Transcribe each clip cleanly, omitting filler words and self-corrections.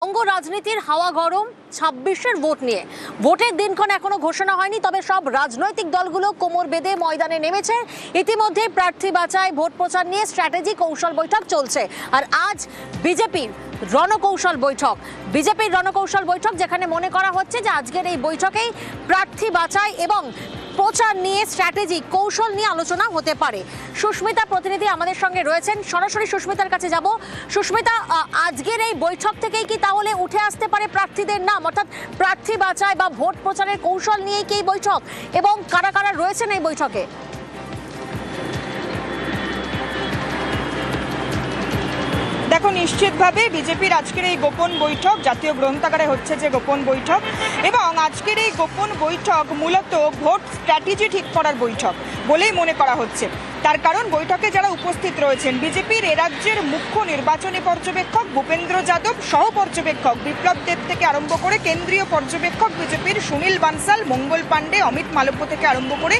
বঙ্গ রাজনীতির হাওয়া গরম ২৬-এর ভোট নিয়ে। ভোটের দিনক্ষণ এখনো ঘোষণা হয়নি, তবে সব রাজনৈতিক দলগুলো কোমর বেঁধে ময়দানে নেমেছে। ইতিমধ্যে প্রার্থী বাছাই, ভোট প্রচার নিয়ে স্ট্র্যাটেজি কৌশল বৈঠক চলছে। আর আজ বিজেপির রণকৌশল বৈঠক, যেখানে মনে করা হচ্ছে যে আজকের এই বৈঠকেই প্রার্থী বাছাই এবং প্রচার নিয়ে স্ট্র্যাটেজি কৌশল নিয়ে আলোচনা হতে পারে। সুস্মিতা প্রতিনিধি আমাদের সঙ্গে রয়েছেন, সরাসরি সুস্মিতার কাছে যাব। সুস্মিতা, আজকের এই বৈঠক থেকেই কি তাহলে উঠে আসতে পারে প্রার্থীদের নাম, অর্থাৎ প্রার্থী বাছাই বা ভোট প্রচারের কৌশল নিয়েই কি এই বৈঠক, এবং কারা কারা রয়েছেন এই বৈঠকে? দেখো, নিশ্চিতভাবে বিজেপির আজকের এই গোপন বৈঠক জাতীয় গ্রন্থাগারে হচ্ছে, যে গোপন বৈঠক, এবং আজকের এই গোপন বৈঠক মূলত ভোট স্ট্র্যাটেজি ঠিক করার বৈঠক বলেই মনে করা হচ্ছে। তার কারণ বৈঠকে যারা উপস্থিত রয়েছেন, বিজেপির এ রাজ্যের মুখ্য নির্বাচনী পর্যবেক্ষক ভূপেন্দ্র যাদব, সহ পর্যবেক্ষক বিপ্লব দেব থেকে আরম্ভ করে কেন্দ্রীয় পর্যবেক্ষক বিজেপির সুনীল বানসাল, মঙ্গল পাণ্ডে, অমিত মালব্য থেকে আরম্ভ করে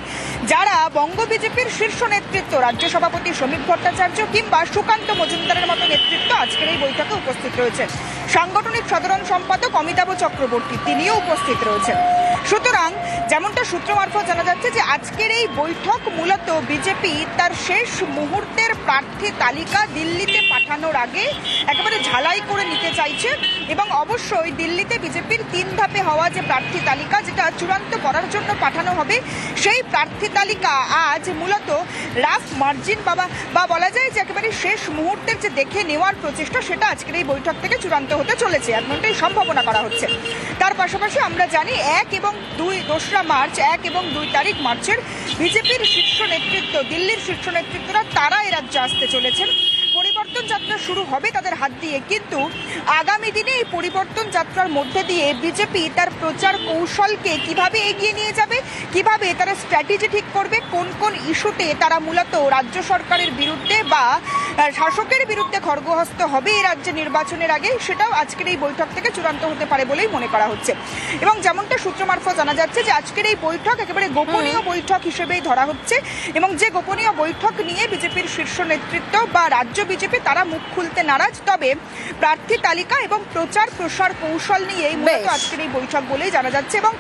যারা বঙ্গ বিজেপির শীর্ষ নেতৃত্ব, রাজ্য সভাপতি শ্রমিক ভট্টাচার্য কিংবা সুকান্ত মজুমদারের মতো নেতৃত্ব আজকের এই বৈঠকে উপস্থিত রয়েছেন। সাংগঠনিক সাধারণ সম্পাদক অমিতাভ চক্রবর্তী, তিনিও উপস্থিত রয়েছেন। সুতরাং যেমনটা সূত্র মারফত জানা যাচ্ছে যে আজকের এই বৈঠক মূলত বিজেপি তার শেষ মুহূর্তের প্রার্থী তালিকা দিল্লিতে পাঠানোর আগে একেবারে ঝালাই করে নিতে চাইছে, এবং অবশ্যই দিল্লিতে বিজেপির ৩ ধাপে হওয়া যে প্রার্থী তালিকা, যেটা চূড়ান্ত করার জন্য পাঠানো হবে, সেই প্রার্থী তালিকা আজ মূলত রাফ মার্জিন বা বলা যায় যে একেবারে শেষ মুহূর্তের যে দেখে নেওয়ার প্রচেষ্টা, সেটা আজকের এই বৈঠক থেকে চূড়ান্ত হতে চলেছে, এমনটাই সম্ভাবনা করা হচ্ছে। তার পাশাপাশি আমরা জানি 1 এবং 2 মার্চ, 1 এবং 2 তারিখ মার্চের বিজেপির শীর্ষ নেতৃত্ব, দিল্লির শীর্ষ নেতৃত্বরা তারা এ রাজ্যে আসতে চলেছেন। পরিবর্তন যাত্রা শুরু হবে তাদের হাত দিয়ে, কিন্তু আগামী দিনে এই পরিবর্তন যাত্রার মধ্যে দিয়ে বিজেপি তার প্রচার কৌশলকে কিভাবে এগিয়ে নিয়ে যাবে, কিভাবে তারা স্ট্র্যাটেজি ঠিক করবে, কোন কোন ইস্যুতে তারা মূলত রাজ্য সরকারের বিরুদ্ধে বা শাসকের বিরুদ্ধে খড়গহস্ত হবে এই রাজ্যে নির্বাচনের আগে, সেটাও আজকের এই বৈঠক থেকে চূড়ান্ত হতে পারে বলেই মনে করা হচ্ছে। এবং যেমনটা সূত্র মারফত জানা যাচ্ছে যে আজকের এই বৈঠক একেবারে গোপনীয় বৈঠক হিসেবেই ধরা হচ্ছে, এবং যে গোপনীয় বৈঠক নিয়ে বিজেপির শীর্ষ নেতৃত্ব বা রাজ্য বিজেপি তারা মুখ খুলতে নারাজ। তবে প্রার্থী তালিকা এবং প্রচার প্রসার কৌশল নিয়েই মূলত আজকের এই বৈঠক বলেই জানা যাচ্ছে। এবং